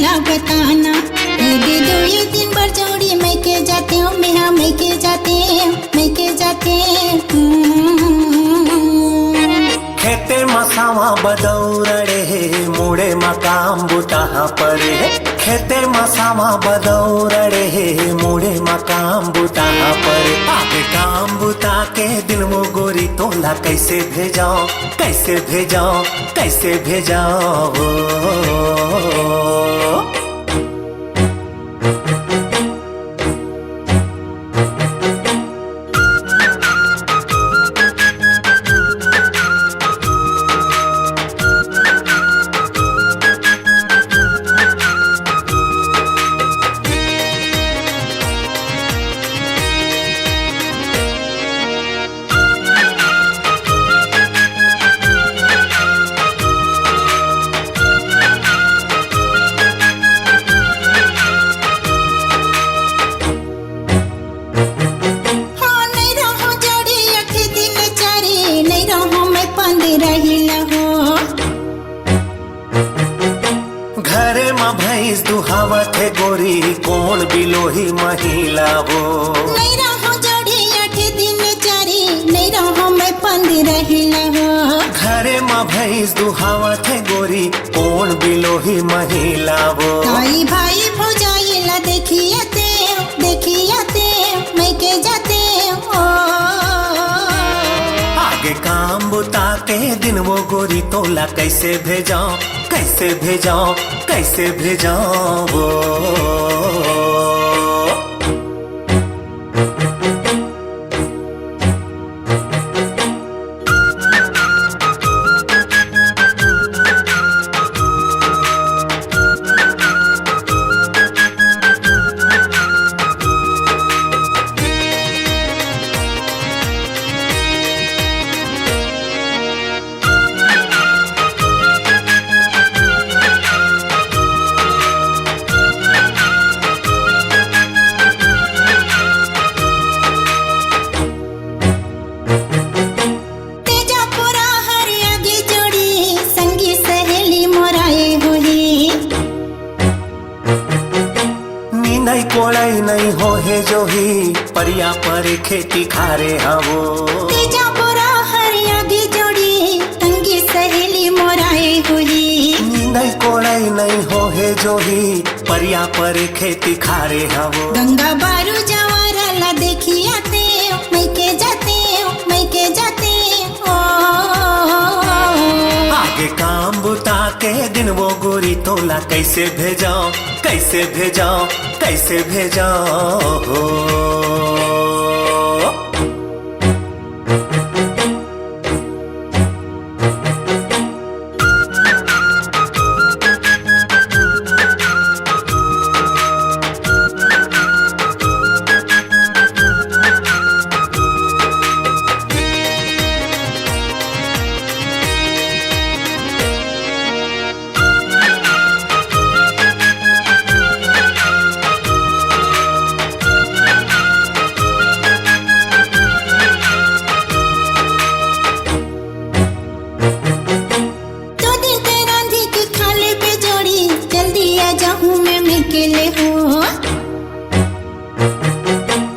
तिला बताना। दे दो ये दिन भर जोड़ी मैं के जाते हूँ मेहा मैं के जाते मैं के जाते। खेते मसावा बदौरड़े मुड़े मकाम बुता परे। खेते मसावा बदौरड़े मुड़े मकाम बुता परे। आगे काम बुता के दिन मो गोरी तोला कैसे भेजाओ कैसे भेजाओ कैसे भेजाओ। घरे में भैंस दुहावत है गोरी कौन बिलोही महिला वो। नहीं रहो जोड़ी 8 दिन चारी नहीं रहो मैं पंद रहिला हो। घरे में भैंस दुहावत है गोरी कौन बिलोही महिला वो। भाई भाई भौजाइला देखिए मैं के जाते ओ। आगे काम बुता के दिन वो गोरी तोला कैसे भेजाओ कैसे भेजाओ कैसे भेजाओ वो। नहीं कोड़ाई नहीं हो है जो ही परिया पर खेती खारे हवो। तेजा बोरा हरिया गी जोड़ी तंगी सहेली मोराए हुई। नहीं कोड़ाई नहीं हो है जो ही परिया पर खेती खारे हवो। गंगा बारू जवारा ला देखी आते मैं के जाते ओ। आगे काम बुता के दिन वो गोरी तोला कैसे भेजाओ कैसे भेजाओ कैसे भेजाओ।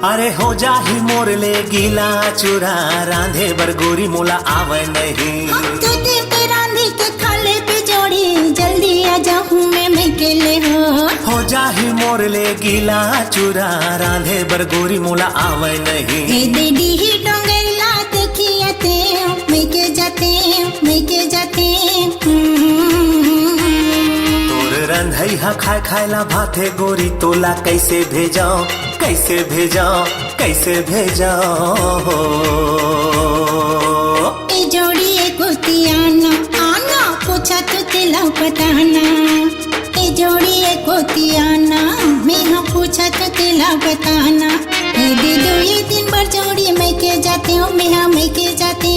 अरे हो जाही मोर ले गीला चूरा रांधे बर गोरी मोला आवे नहीं। तो देव के रांधी के खाले पे जोड़ी जल्दी आ जाऊं मैं केले हो जाही मोर ले गीला चूरा रांधे बर गोरी मोला आवे नहीं। हे दीदी ही डोंगरला देखियाते मैं के जाते तोर रंधई हा खाए खाएला भाते गोरी तोला कैसे भेजाओ कैसे भेजाओ कैसे भेजाओ। ए जोड़ी गोतियाना आना पूछा तो तिला बताना। ए जोड़ी गोतियाना मैं हाँ पूछा तो तिला बताना। दे दो ये दिन भर जोड़ी मैं के जाते हूँ मैं के जाते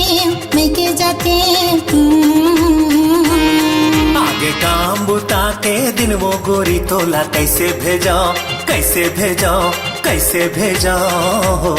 आगे काम बुता के दिन वो गोरी तोला कैसे भेजाओ कैसे भेजाओ कैसे भेजाओ।